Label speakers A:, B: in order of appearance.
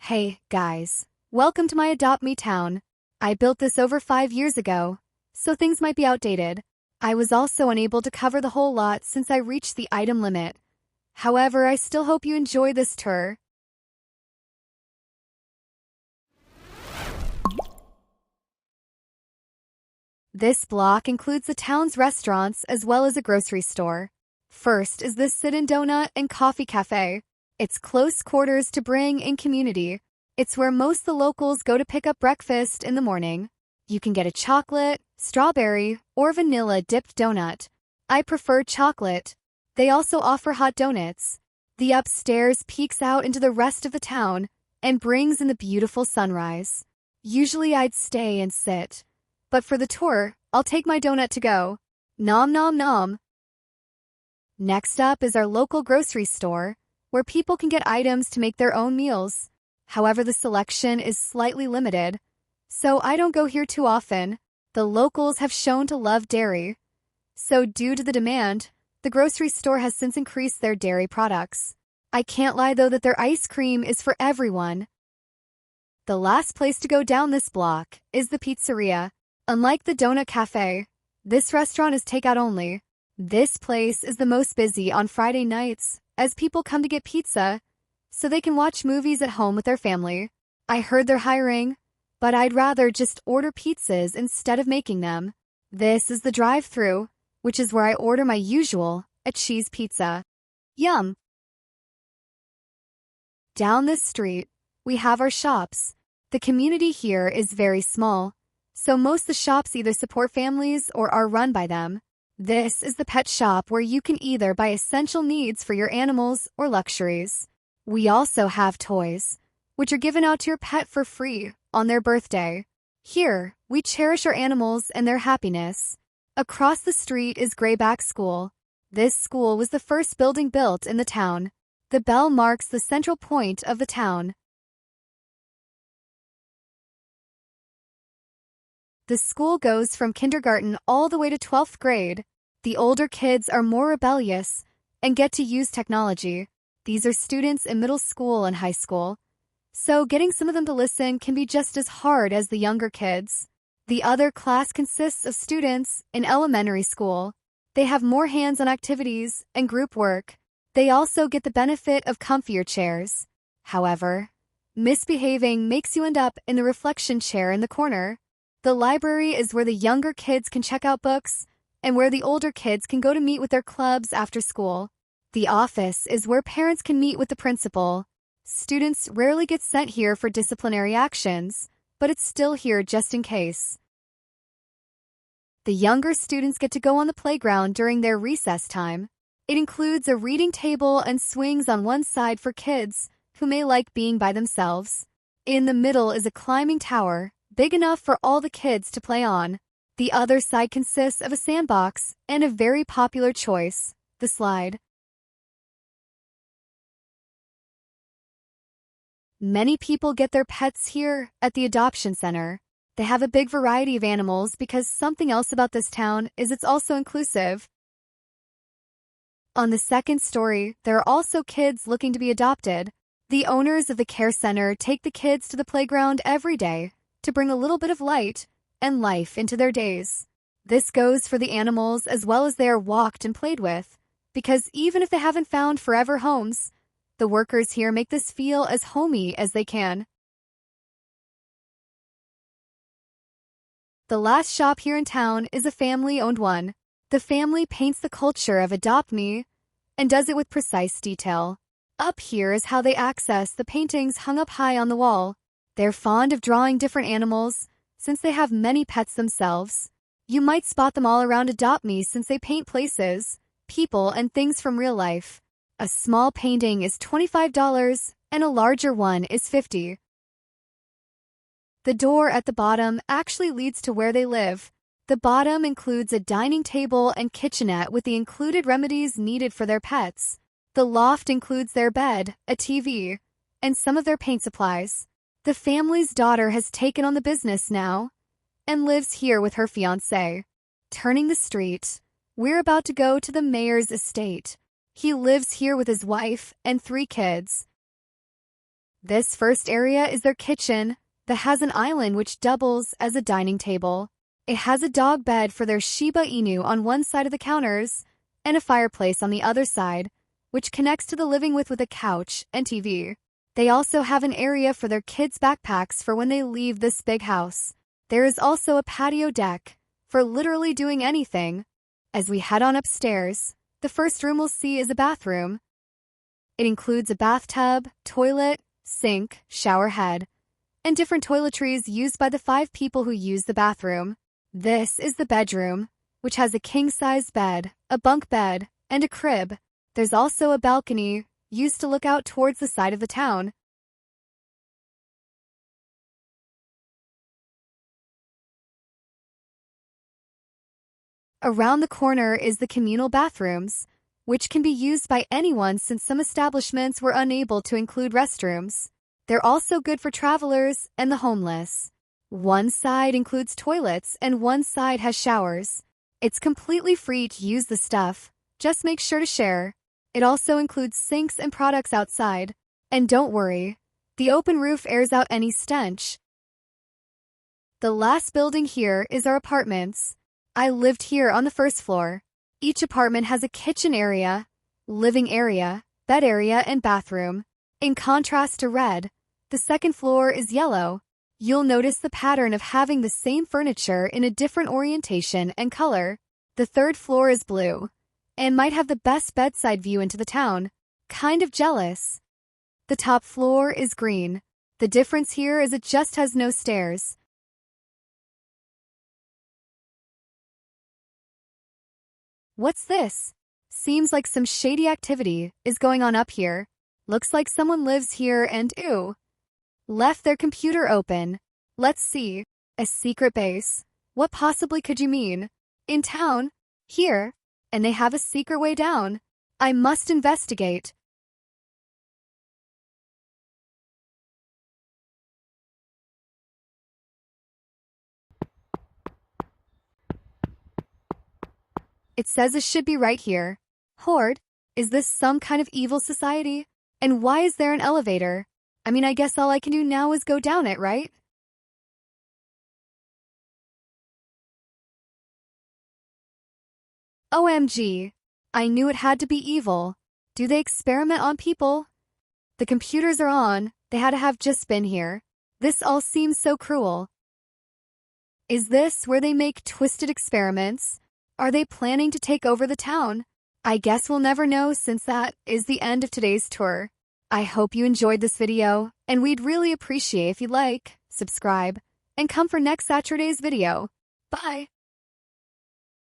A: Hey, guys. Welcome to my Adopt Me town. I built this over 5 years ago, so things might be outdated. I was also unable to cover the whole lot since I reached the item limit. However, I still hope you enjoy this tour. This block includes the town's restaurants as well as a grocery store. First is the Sit-in Donut and Coffee Cafe. It's close quarters to bring in community. It's where most of the locals go to pick up breakfast in the morning. You can get a chocolate, strawberry, or vanilla dipped donut. I prefer chocolate. They also offer hot donuts. The upstairs peeks out into the rest of the town and brings in the beautiful sunrise. Usually I'd stay and sit, but for the tour, I'll take my donut to go. Nom nom nom. Next up is our local grocery store, where people can get items to make their own meals. However, the selection is slightly limited, so I don't go here too often. The locals have shown to love dairy. So due to the demand, the grocery store has since increased their dairy products. I can't lie though that their ice cream is for everyone. The last place to go down this block is the pizzeria. Unlike the Donut Cafe, this restaurant is takeout only. This place is the most busy on Friday nights as people come to get pizza so they can watch movies at home with their family. I heard they're hiring, but I'd rather just order pizzas instead of making them. This is the drive-thru, which is where I order my usual, a cheese pizza. Yum! Down this street, we have our shops. The community here is very small, so most of the shops either support families or are run by them. This is the pet shop where you can either buy essential needs for your animals or luxuries. We also have toys, which are given out to your pet for free on their birthday. Here, we cherish our animals and their happiness. Across the street is Grayback School. This school was the first building built in the town. The bell marks the central point of the town. The school goes from kindergarten all the way to 12th grade. The older kids are more rebellious and get to use technology. These are students in middle school and high school, so getting some of them to listen can be just as hard as the younger kids. The other class consists of students in elementary school. They have more hands-on activities and group work. They also get the benefit of comfier chairs. However, misbehaving makes you end up in the reflection chair in the corner. The library is where the younger kids can check out books and where the older kids can go to meet with their clubs after school. The office is where parents can meet with the principal. Students rarely get sent here for disciplinary actions, but it's still here just in case. The younger students get to go on the playground during their recess time. It includes a reading table and swings on one side for kids who may like being by themselves. In the middle is a climbing tower, big enough for all the kids to play on. The other side consists of a sandbox and a very popular choice, the slide. Many people get their pets here at the adoption center. They have a big variety of animals because something else about this town is it's also inclusive. On the second story, there are also kids looking to be adopted. The owners of the care center take the kids to the playground every day to bring a little bit of light and life into their days. This goes for the animals as well as they are walked and played with, because even if they haven't found forever homes, the workers here make this feel as homey as they can. The last shop here in town is a family-owned one. The family paints the culture of Adopt Me and does it with precise detail. Up here is how they access the paintings hung up high on the wall. They're fond of drawing different animals since they have many pets themselves. You might spot them all around Adopt Me since they paint places, people, and things from real life. A small painting is $25 and a larger one is $50. The door at the bottom actually leads to where they live. The bottom includes a dining table and kitchenette with the included remedies needed for their pets. The loft includes their bed, a TV, and some of their paint supplies. The family's daughter has taken on the business now and lives here with her fiancé. Turning the street, we're about to go to the mayor's estate. He lives here with his wife and 3 kids. This first area is their kitchen that has an island which doubles as a dining table. It has a dog bed for their Shiba Inu on one side of the counters and a fireplace on the other side, which connects to the living with a couch and TV. They also have an area for their kids' backpacks for when they leave this big house. There is also a patio deck for literally doing anything. As we head on upstairs, the first room we'll see is a bathroom. It includes a bathtub, toilet, sink, shower head, and different toiletries used by the 5 people who use the bathroom. This is the bedroom, which has a king-size bed, a bunk bed, and a crib. There's also a balcony used to look out towards the side of the town. Around the corner is the communal bathrooms, which can be used by anyone since some establishments were unable to include restrooms. They're also good for travelers and the homeless. One side includes toilets and one side has showers. It's completely free to use the stuff. Just make sure to share. It also includes sinks and products outside. And don't worry, the open roof airs out any stench. The last building here is our apartments. I lived here on the first floor. Each apartment has a kitchen area, living area, bed area, and bathroom. In contrast to red, the second floor is yellow. You'll notice the pattern of having the same furniture in a different orientation and color. The third floor is blue, and might have the best bedside view into the town. Kind of jealous. The top floor is green. The difference here is it just has no stairs. What's this? Seems like some shady activity is going on up here. Looks like someone lives here and left their computer open. Let's see. A secret base. What possibly could you mean? In town? Here? And they have a secret way down. I must investigate. It says it should be right here. Horde? Is this some kind of evil society? And why is there an elevator? I mean, I guess all I can do now is go down it, right? OMG. I knew it had to be evil. Do they experiment on people? The computers are on. They had to have just been here. This all seems so cruel. Is this where they make twisted experiments? Are they planning to take over the town? I guess we'll never know since that is the end of today's tour. I hope you enjoyed this video, and we'd really appreciate if you like, subscribe, and come for next Saturday's video. Bye!